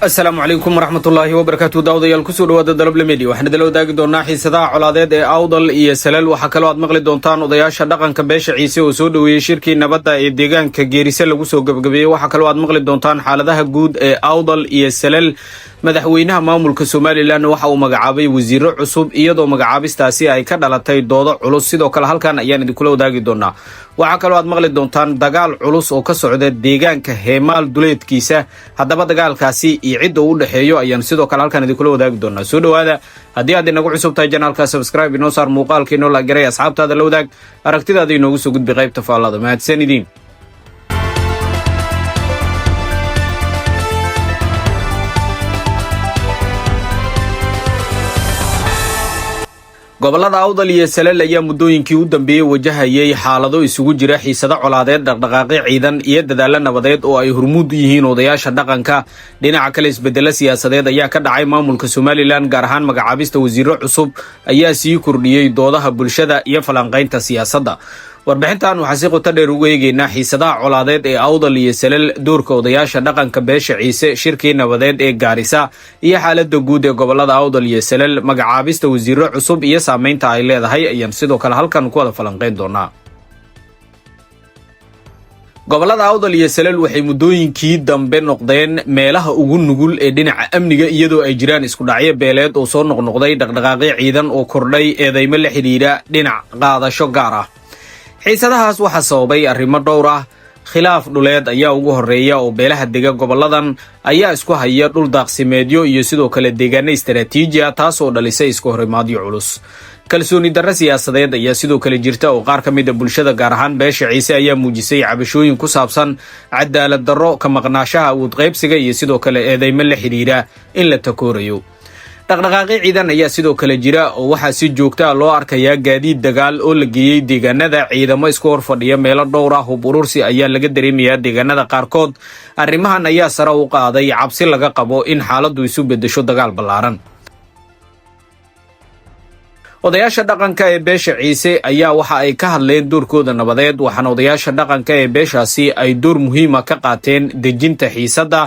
السلام عليكم ورحمة الله وبركاته. داوديال kusoo dhawaada dalab media waxaan idin wadaagi doonaa xiisadaha coladeed ee Awdal iyo Salal. Waxa kale oo aad maqli doontaan odayaasha dhaqanka beesha Ciise oo soo dhaweeyay shirkii nabadda ee deegaanka Geerise lagu soo gabagabeeyay. Waxa kale oo aad maqli doontaan xaaladaha guud ee Awdal iyo Salal. madaxweynaha maamulka Soomaaliland waxa uu magacaabay wasiiro cusub iyadoo magacaabistaasi ay ka dhalatay doodo culus. sidoo kale halkan ayaan idin kula wadaagi doonaa. waxa kale oo aad maqli doontaan dagaal culus oo ka socda deegaanka Heemaal duleedkiisa. haddaba dagaalkaasi iyo cid uu dhaxeeyo ayaan sidoo kale halkan idin kula wadaagi doonaa. soo dhawaada haddii aad inagu cusub tahay channelka subscribe inoo saar muuqaalkeena la garay asxaabtaada la wadaag aragtidaada inoogu soo gudbi qaybta faallada. mahadsanidin. gobolada Awdal iyo Salal ayaa muddooyinkii u dambeeyay wajahayay xaalado isugu jira xiisado colaadeed, dhaqdhaqaaqyo ciidan iyo dadaalo nabadeed oo ay hormuud u yihiin odayaasha dhaqanka. dhinaca kale isbedelo siyaasadeed ayaa ka dhacay maamulka Soomaaliland, gaar ahaan magacaabista wasiiro cusub ayaa sii kordhiyay doodaha bulshada iyo falanqaynta siyaasadda. warbixintan waxaa si qoto dheer ugu eegaynaa xiisadaha colaadeed ee Awdal iyo Salal, doorka odayaasha dhaqanka beesha Ciise, shirkii nabadeed ee Gaarisa iyo xaaladda guud ee gobolada Awdal iyo Salal. magacaabista wasiiro cusub iyo saameynta ay leedahay ayaan sidoo kale halkan ku wada falanqayn doonaa. gobolada Awdal iyo Salal waxay muddooyinkii dambe noqdeen meelaha ugu nugul ee dhinaca amniga, iyadoo ay jiraan isku dhacyo beeleed oo soo noqnoqday, dhaqdhaqaaqyo ciidan oo kordhay, eedeymo la xiriira dhinac qaadasho gaar ah. xiisadahaas waxaa sababay arrimo dhowr ah. khilaaf dhuleed ayaa ugu horeeya oo beelaha dega goboladan ayaa isku haya dhul daaqsimeedyo iyo sidoo kale deegaano istaraatiiji ah, taasoo dhalisay isku horimaadyo culus. kalsooni darro siyaasadeed ayaa sidoo kale jirta oo qaar ka mid ah bulshada gaar ahaan beesha Ciise ayaa muujisay cabashooyin ku saabsan cadaalad darro, ka maqnaashaha awood qaybsiga iyo sidoo kale eedeymo la xiriira in la takoorayo. dhaqdhaqaaqyo ciidan ayaa sidoo kale jira oo waxaa si joogta ah loo arkayaa gaadiid dagaal oo la geeyey deegaanada, ciidamo isku hor fadhiya meelo dhowr ah, hub urursi ayaa laga dareemayaa deegaanada qaarkood. arrimahan ayaa sare u qaaday cabsi laga qabo in xaaladdu isu beddesho dagaal ballaaran. odayaasha dhaqanka ee beesha Ciise ayaa waxa ay ka hadleen doorkooda nabadeed, waxaana odayaasha dhaqanka ee beeshaasi ay door muhiim ah ka qaateen dejinta xiisadda.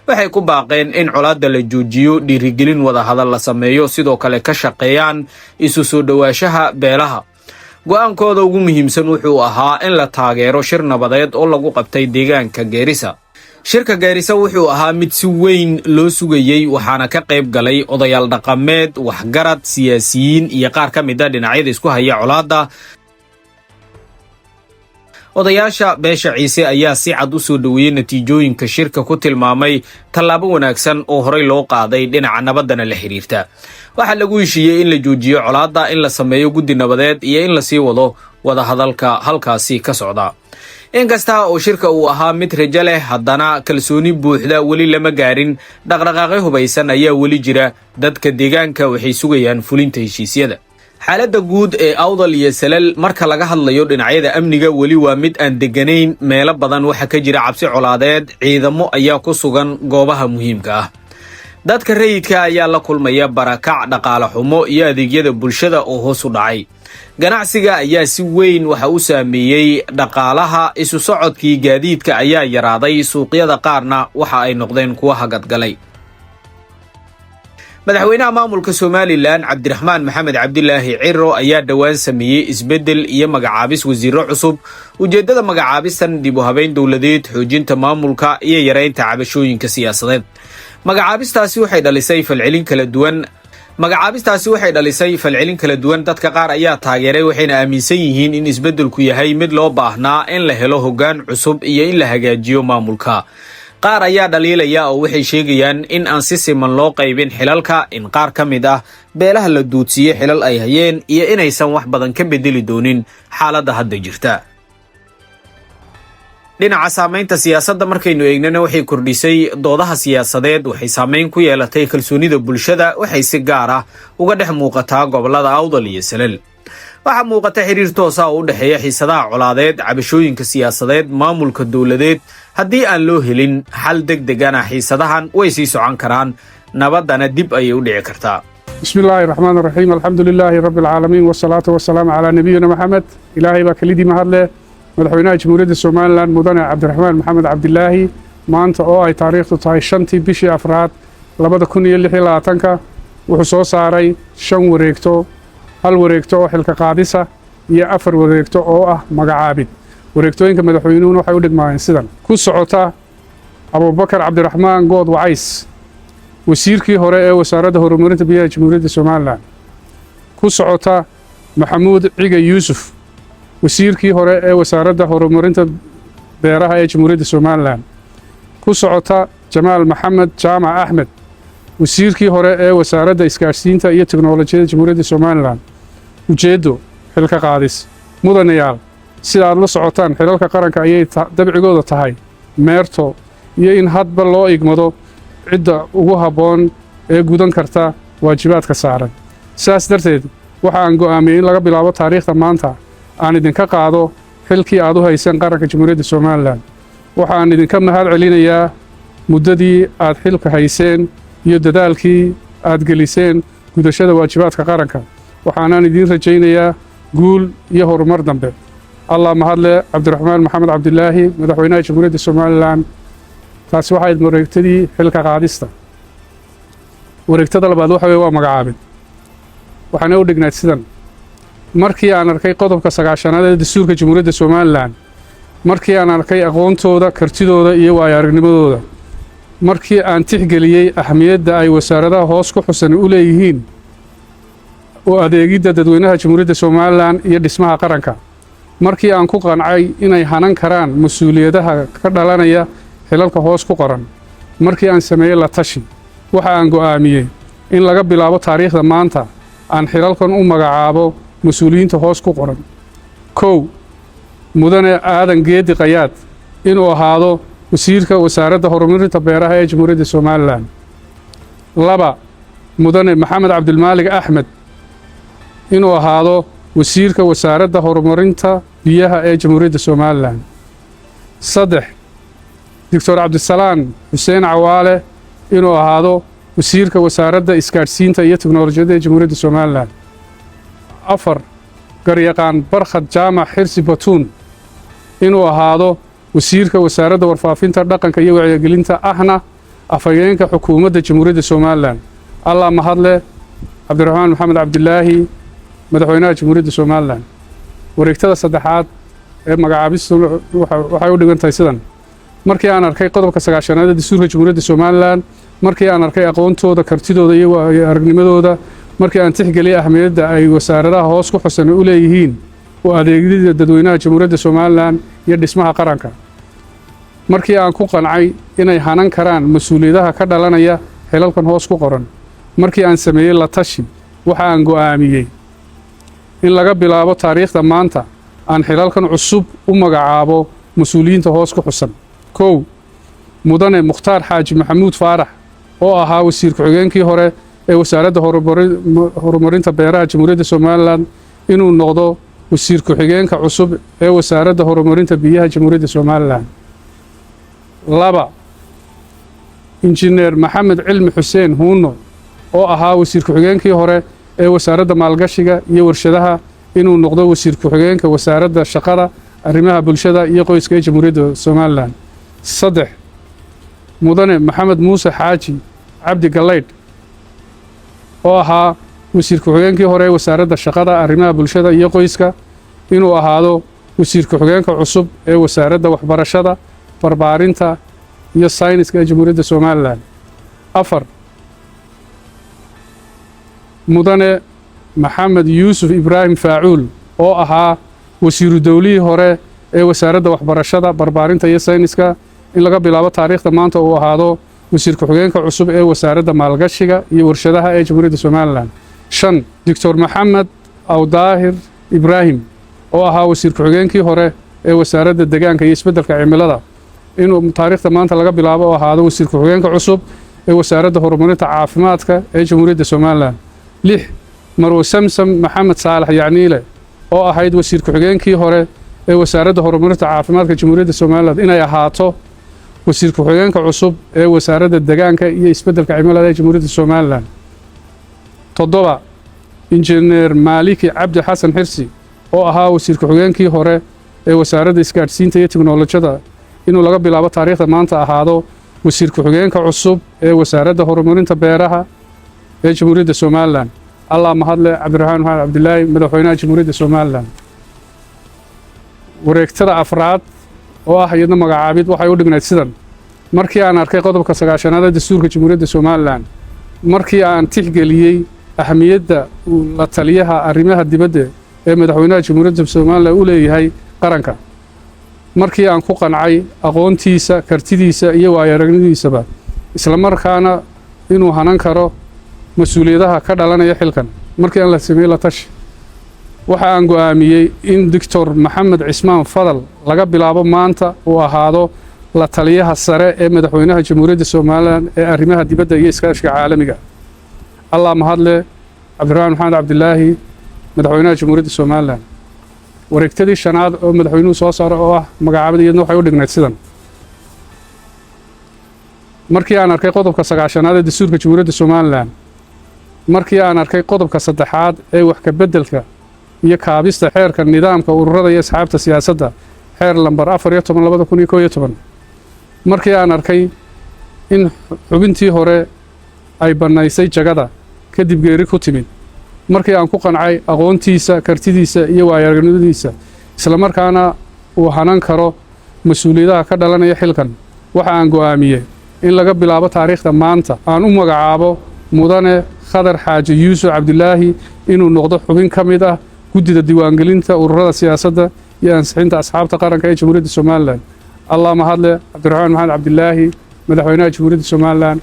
waxay ku baaqeen in colaadda la joojiyo, dhiirigelin wada hadal la sameeyo, sidoo kale ka shaqeeyaan isu soo dhowaanshaha beelaha. go'aankooda ugu muhiimsan wuxuu ahaa in la taageero shir nabadeed oo lagu qabtay deegaanka Geerisa. shirka Geerisa wuxuu ahaa mid si weyn loo sugayay, waxaana ka qayb galay odayaal dhaqameed, waxgarad, siyaasiyiin iyo qaar ka mid ah dhinacyada isku haya colaadda. odayaasha beesha Ciise ayaa si cad u soo dhaweeyay natiijooyinka shirka, ku tilmaamay tallaabo wanaagsan oo horey loo qaaday dhinaca nabaddana la xiriirta. waxaa lagu heshiiyey in la joojiyo colaadda, in la sameeyo guddi nabadeed iyo in la sii wado wada hadalka halkaasi ka socda. inkasta oo shirka uu ahaa mid rajo leh, haddana kalsooni buuxda weli lama gaarin. dhaqdhaqaaqyo hubaysan ayaa weli jira. dadka deegaanka waxay sugayaan fulinta heshiisyada. xaaladda guud ee Awdal iyo Salal marka laga hadlayo dhinacyada amniga weli waa mid aan deganayn. meelo badan waxaa ka jira cabsi colaadeed, ciidamo ayaa ku sugan goobaha muhiimka ah. dadka rayidka ayaa la kulmaya barakac, dhaqaale xumo iyo adeegyada bulshada oo hoos u dhacay. ganacsiga ayaa si weyn waxa u saameeyey dhaqaalaha, isu socodkii gaadiidka ayaa yaraaday, suuqyada qaarna waxa ay noqdeen kuwa hagadgalay. madaxweynaha maamulka Soomaaliland Cabdiraxmaan Maxamed Cabdilaahi Ciro ayaa dhawaan sameeyay isbedel iyo magacaabis wasiiro cusub. ujeedada magacaabistan dib u habeyn dowladeed, xoojinta maamulka iyo yareynta cabashooyinka siyaasadeed. magacaabistaasi waxay dhalisay falcelin kala duwan. dadka qaar ayaa taageeray, waxayna aaminsan yihiin in isbedelku yahay mid loo baahnaa, in la helo hoggaan cusub iyo in la hagaajiyo maamulka. qaar ayaa dhaliilaya oo waxay sheegayaan in aan si siman loo qaybin xilalka, in qaar ka mid ah beelaha la duudsiiyey xilal ay hayeen iyo inaysan wax badan ka bedeli doonin xaaladda hadda jirta. dhinaca saameynta siyaasadda markaynu eegnana waxay kordhisay doodaha siyaasadeed, waxay saameyn ku yeelatay kalsoonida bulshada, waxay si gaar ah uga dhex muuqataa gobolada Awdal iyo Salal. waxaa muuqata xiriir toos ah oo u dhexeeya xiisadaha colaadeed, cabashooyinka siyaasadeed, maamulka dowladeed. haddii aan loo helin xal degdegana xiisadahan way sii socon karaan, nabaddana dib ayay u dhici kartaa. bismillaahi raxmaani raxiim, alxamdulilaahi rabbi alcaalamiin, wasalaatu wasalaamu calaa nabiyina maxamed. ilaahay baa kelidii mahadle. madaxweynaha jamhuuriyadda Soomaaliland mudane Cabdiraxmaan Maxamed Cabdilaahi maanta oo ay taariikhdu tahay 5tii bishii afraad 2026 wuxuu soo saaray 5 wareegto, 1 wareegto oo xilka qaadisa iyo 4 wareegto oo ah magacaabid. wareegtooyinka madaxweynuhu waxay u dhigmayeen sidan: ku socota Abubakar Cabdiraxmaan Good Wacays, wasiirkii hore ee wasaaradda horumarinta biyaha Jamhuuriyadda Soomaaliland. ku socota Maxamuud Ciga Yuusuf, wasiirkii hore ee wasaaradda horumarinta beeraha ee Jamhuuriyadda Soomaaliland. ku socota Jamaal Maxamed Jaamac Axmed, wasiirkii hore ee wasaaradda isgaarsiinta iyo tiknoolajiyadda Jamhuuriyadda Soomaaliland. ujeeddo xilka qaadis. mudanayaal, sida aad la socotaan, xilalka qaranka ayay dabcigooda tahay meerto iyo in hadba loo igmado cidda ugu habboon ee gudan karta waajibaadka saaran. sidaas darteed waxa aan go'aamiyey in laga bilaabo taariikhda maanta aan idinka qaado xilkii aad u hayseen qaranka Jamhuuriyadda Soomaaliland. waxa aan idinka mahad celinayaa muddadii aad xilka hayseen iyo dadaalkii aad geliseen gudashada waajibaadka qaranka. waxaanaan idiin rajaynayaa guul iyo horumar dambe. allah mahadle. Cabdiraxmaan Maxamed Cabdilaahi, madaxweynaha Jamhuuriyadda Soomaaliland. taasi waxay wareegtadii xilka qaadista. wareegtada labaad waa magacaabid. waxaana u dhignayd sidan: markii aan arkay qodobka 9aad ee dastuurka Jamhuuriyadda Soomaaliland, markii aan arkay aqoontooda, kartidooda iyo waayo-aragnimadooda, markii aan tixgeliyey ahmiyadda ay wasaaradaha hoos ku xusan u leeyihiin oo adeegidda dadweynaha Jamhuuriyadda Soomaaliland iyo dhismaha qaranka, markii aan ku qancay inay hanan karaan mas'uuliyadaha ka dhalanaya xilalka hoos ku qoran, markii aan sameeyey la tashi, waxa aan go'aamiyey in laga bilaabo taariikhda maanta aan xilalkan u magacaabo mas'uuliyiinta hoos ku qoran. 1. mudane aadan geedi qayaad inuu ahaado wasiirka wasaaradda horumarinta beeraha ee Jamhuuriyadda Soomaaliland. 2. mudane maxamed cabdilmaalig axmed inuu ahaado wasiirka wasaaradda horumarinta biyaha ee Jamhuuriyadda Soomaaliland. 3. Dr. Cabdisalaan Xuseen Cawaale inuu ahaado wasiirka wasaaradda isgaarsiinta iyo tiknoolajiyadda ee Jamhuuriyadda Soomaaliland. 4. garyaqaan Barkhad Jaamac Xirsi Batuun inuu ahaado wasiirka wasaaradda warfaafinta, dhaqanka iyo wacyigelinta ahna afhayeenka xukuumadda Jamhuuriyadda Soomaaliland. allah mahadle. Cabdiraxmaan Maxamed Cabdilaahi, madaxweynaha Jamhuuriyadda Soomaaliland. wareegtada 3aad ee magacaabistu waxay u dhigan tahay sidan: markii aan arkay qodobka 9aad ee dastuurka Jamhuuriyadda Soomaaliland, markii aan arkay aqoontooda, kartidooda iyo aragnimadooda, markii aan tixgeliyey ahmiyadda ay wasaaradaha hoos ku xusan u leeyihiin oo adeegidda dadweynaha Jamhuuriyadda Soomaaliland iyo dhismaha qaranka, markii aan ku qancay inay hanan karaan mas'uuliyadaha ka dhalanaya xilalkan hoos ku qoran, markii aan sameeyey la tashi, waxa aan go'aamiyey in laga bilaabo taariikhda maanta aan xilalkan cusub u magacaabo mas'uuliyiinta hoos ku xusan. 1. mudane Mukhtaar Xaaji Maxamuud Faarax oo ahaa wasiir ku-xigeenkii hore ee wasaaradda horumarinta beeraha Jamhuuriyadda Soomaaliland inuu noqdo wasiir ku-xigeenka cusub ee wasaaradda horumarinta biyaha Jamhuuriyadda Soomaaliland. 2. injineer Maxamed Cilmi Xuseen Huuno oo ahaa wasiir ku-xigeenkii hore ee wasaaradda maalgashiga iyo warshadaha inuu noqdo wasiir ku-xigeenka wasaaradda shaqada, arrimaha bulshada iyo qoyska ee Jamhuuriyadda Soomaaliland. 3. mudane Maxamed Muuse Xaaji Cabdi Galeydh oo ahaa wasiir ku-xigeenkii hore ee wasaaradda shaqada, arrimaha bulshada iyo qoyska inuu ahaado wasiir ku-xigeenka cusub ee wasaaradda waxbarashada, barbaarinta iyo sayniska ee Jamhuuriyadda Soomaaliland. 4. mudane Maxamed Yuusuf Ibraahim Faacuul oo ahaa wasiiru dowlihii hore ee wasaaradda waxbarashada, barbaarinta iyo sayniska in laga bilaabo taariikhda maanta uu ahaado wasiir ku-xigeenka cusub ee wasaaradda maalgashiga iyo warshadaha ee Jamhuuriyadda Soomaaliland. 5. Dr. Maxamed Awdaahir Ibraahim oo ahaa wasiir ku-xigeenkii hore ee wasaaradda deegaanka iyo isbeddelka cimilada inuu taariikhda maanta laga bilaabo oo ahaado wasiir ku-xigeenka cusub ee wasaaradda horumarinta caafimaadka ee Jamhuuriyadda Soomaaliland. 6. marwo Samsam Maxamed Saalax Yacniile oo ahayd wasiir ku-xigeenkii hore ee wasaaradda horumarinta caafimaadka Jamhuuriyadda Soomaaliland inay ahaato wasiir ku-xigeenka cusub ee wasaaradda deegaanka iyo isbeddelka cimilada ee Jamhuuriyadda Soomaaliland. 7. injineer Maaliki Cabdi Xasan Xirsi oo ahaa wasiir ku-xigeenkii hore ee wasaaradda isgaadhsiinta iyo tiknoolajiyadda inuu laga bilaabo taariikhda maanta ahaado wasiir ku-xigeenka cusub ee wasaaradda horumarinta beeraha ee jamhuuriyadda Somaliland. Allah mahadle Cabdiraxmaan Maxamed Cabdilaahi madaxweynaha jamhuuriyadda Somaliland. wareegtada afraad oo ah iyadna magacaabid waxay u dhignayd sidan: markii aan arkay qodobka 9aad ee dastuurka jamhuuriyadda Somaliland, markii aan tixgeliyey ahmiyadda la taliyaha arrimaha dibadda ee madaxweynaha jamhuuriyadda Somaliland u leeyahay qaranka, markii aan ku qancay aqoontiisa, kartidiisa iyo waayo-aragnimadiisaba, isla markaana inuu hanan karo mas'uuliyadaha ka dhalanaya xilkan, markii aan la sameeyay la tashi, waxa aan go'aamiyey in Dr. Maxamed Cismaan Fadal laga bilaabo maanta uu ahaado la taliyaha sare ee madaxweynaha jamhuuriyadda Somaliland ee arrimaha dibadda iyo iskaashiga caalamiga. Allah mahadle Cabdiraxmaan Maxamed Cabdilaahi madaxweynaha jamhuuriyadda Somaliland. wareegtadii shanaad oo madaxweynuhu soo saaray oo ah magacaabid iyadna waxay u dhignayd sidan: markii aan arkay qodobka 9aad ee dastuurka jamhuuriyadda Somaliland, markii aan arkay qodobka 3aad ee wax ka beddelka iyo kaabista xeerka nidaamka ururada iyo asxaabta siyaasadda xeer lambar 14/2011, markii aan arkay in xubintii hore ay bannaysay jagada kadib geeri ku timid, markii aan ku qancay aqoontiisa, kartidiisa iyo waayo-aragnimadiisa, isla markaana uu hanan karo mas'uuliyadaha ka dhalanaya xilkan, waxa aan go'aamiyey in laga bilaabo taariikhda maanta aan u magacaabo mudane Khadar Xaaji Yuusuf Cabdilaahi inuu noqdo xubin ka mid ah guddida diiwaangelinta ururada siyaasadda iyo ansixinta asxaabta qaranka ee jamhuuriyadda Somaliland. Allah mahadle Cabdiraxmaan Maxamed Cabdilaahi madaxweynaha jamhuuriyadda Somaliland.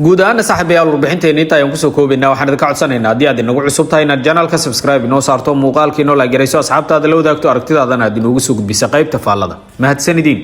guud ahaan saaxiibayaal warbixinteena inta ayaan kusoo koobaynaa. waxaan idinka codsanaynaa haddii aad inagu cusub tahay inaad channelka subscribe inoo saarto, muuqaalka inoo la garayso, asxaabtaada la wadaagto, aragtidaadana aad inoogu soo gudbisa qaybta faallada. mahadsanidin.